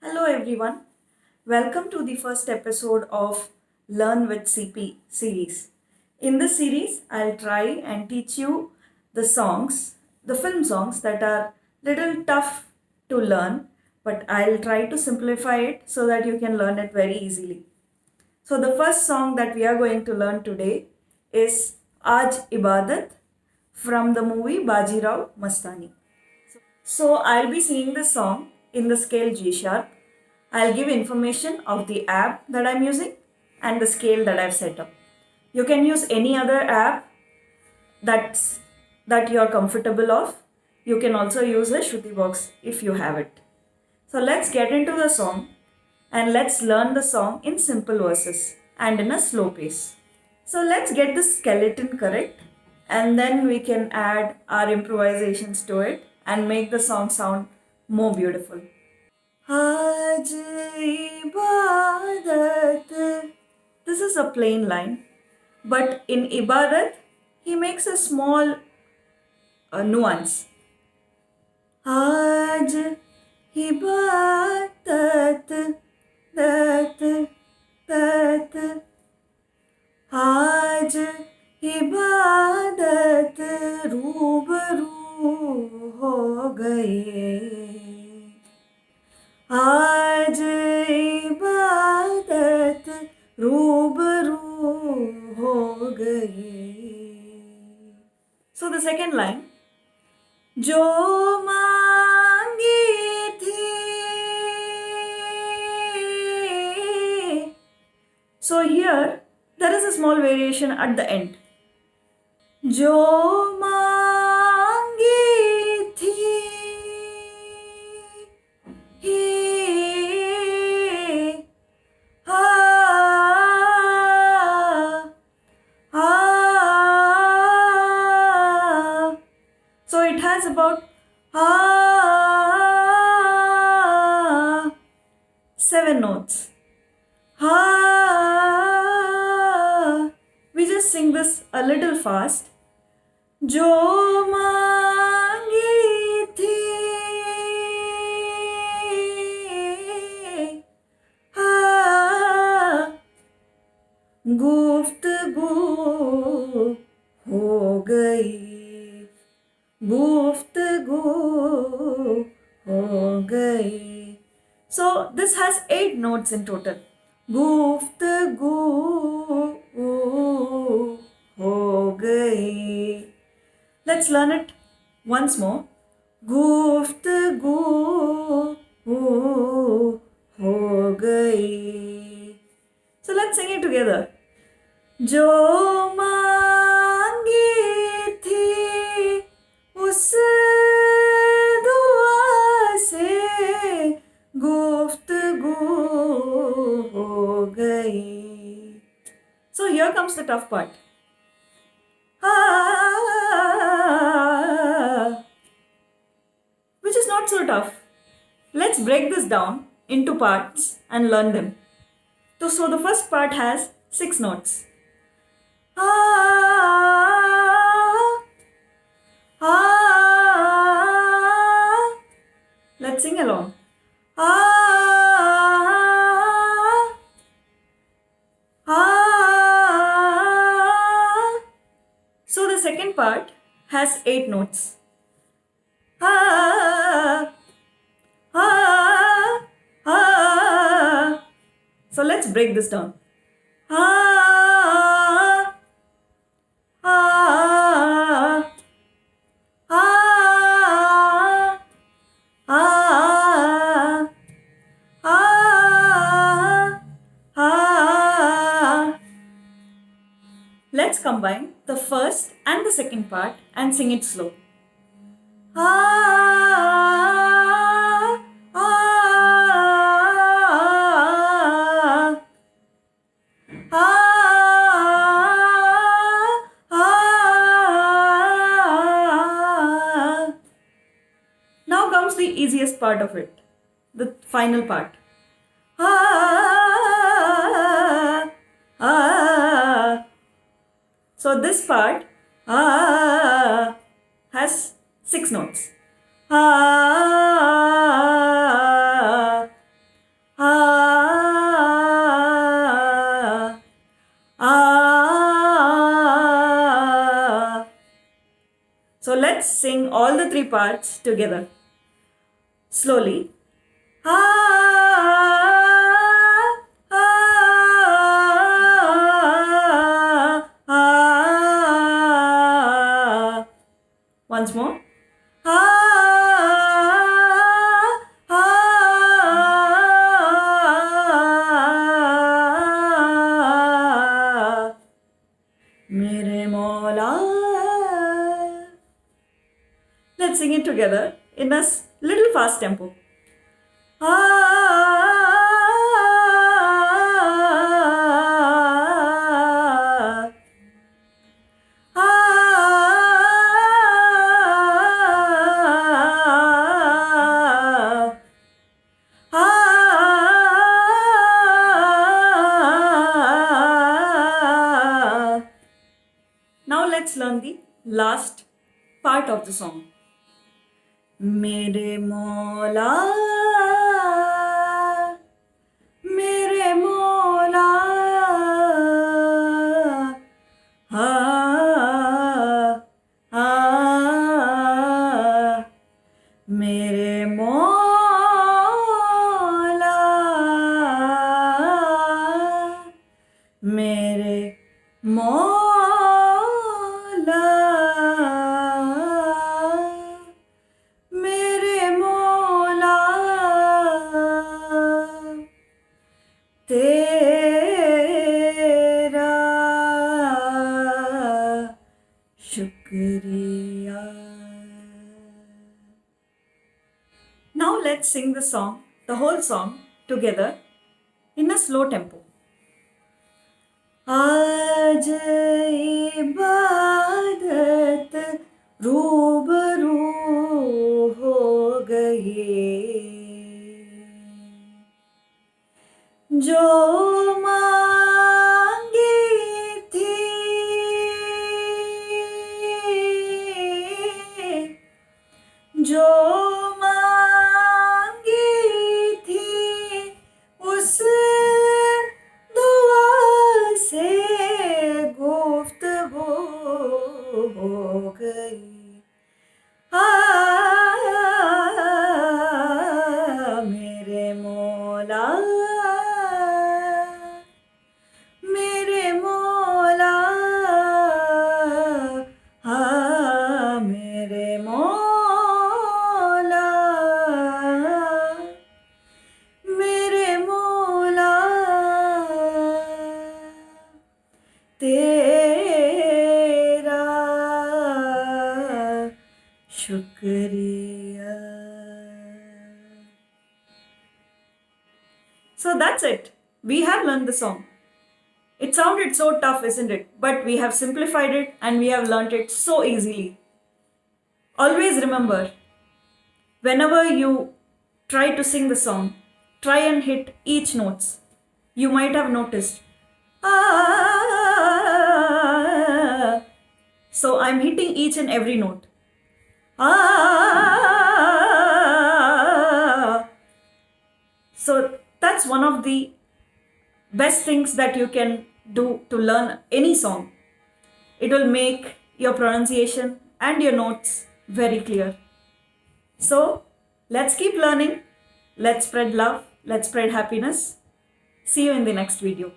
Hello everyone. Welcome to the first episode of Learn with CP series. In this series, I'll try and teach you the film songs that are little tough to learn, but I'll try to simplify it so that you can learn it very easily. So the first song that we are going to learn today is Aaj Ibadat from the movie Bajirao Mastani. So I'll be singing the song in the scale G sharp. I'll give information of the app that I'm using and the scale that I've set up. You can use any other app that's that you're comfortable of. You can also use a Shruti box if you have it. So let's get into the song and let's learn the song in simple verses and in a slow pace. So let's get the skeleton correct and then we can add our improvisations to it and make the song sound more beautiful. Aaj ibadat. This is a plain line, but in ibadat, he makes a small nuance. Aaj ibadat, dat, dat. Aaj ibadat रूबरू हो गए. आज इबादत रूबरू हो गई. So the second line, जो मांगी थी. So here there is a small variation at the end. जो मांगी थी So it has about 7 notes. We just sing this a little fast. जो मांगी थी गुफ्तगू हो गई. गुफ्तगू हो गई. So this has 8 notes in total. गुफ्तगू हो गई. Let's learn it once more. गुफ्तगू हो गई. So let's sing it together. जो मांगी थी उस दुआ से गुफ्तगू हो गई. So here comes the tough part. Which is not so tough. Let's break this down into parts and learn them. So the first part has 6 notes. Let's sing along. So the second part has 8 notes. So let's break this down. Let's combine the first and the second part and sing it slow. Now comes the easiest part of it, the final part. So this part has 6 notes. sing all the three parts together. Slowly. Ah, ah, ah. Once more. Mere Mola. Let's sing it together in a little fast tempo. Now let's learn the last part of the song. Mere Mola, Mere Mola, ah, ah, Mere Mola, Mere Mola. तेरा शुक्रिया. Now let's sing the song, the whole song together in a slow tempo. आज इबादत रूबरू हो गई, जो मांगी थी जो मांगी थी उस दुआ से गुफ्तगू हो गई. मेरे मौला, मेरे मौला, मेरे मौला, मेरे मौला. तेरा शुक्रिया. So that's it. We have learned the song. It sounded so tough, isn't it? But we have simplified it and we have learnt it so easily. Always remember, whenever you try to sing the song, try and hit each notes. You might have noticed. Ah, so I'm hitting each and every note. Ah, so that's one of the best things that you can do to learn any song. It will make your pronunciation and your notes very clear. So let's keep learning. Let's spread love. Let's spread happiness. See you in the next video.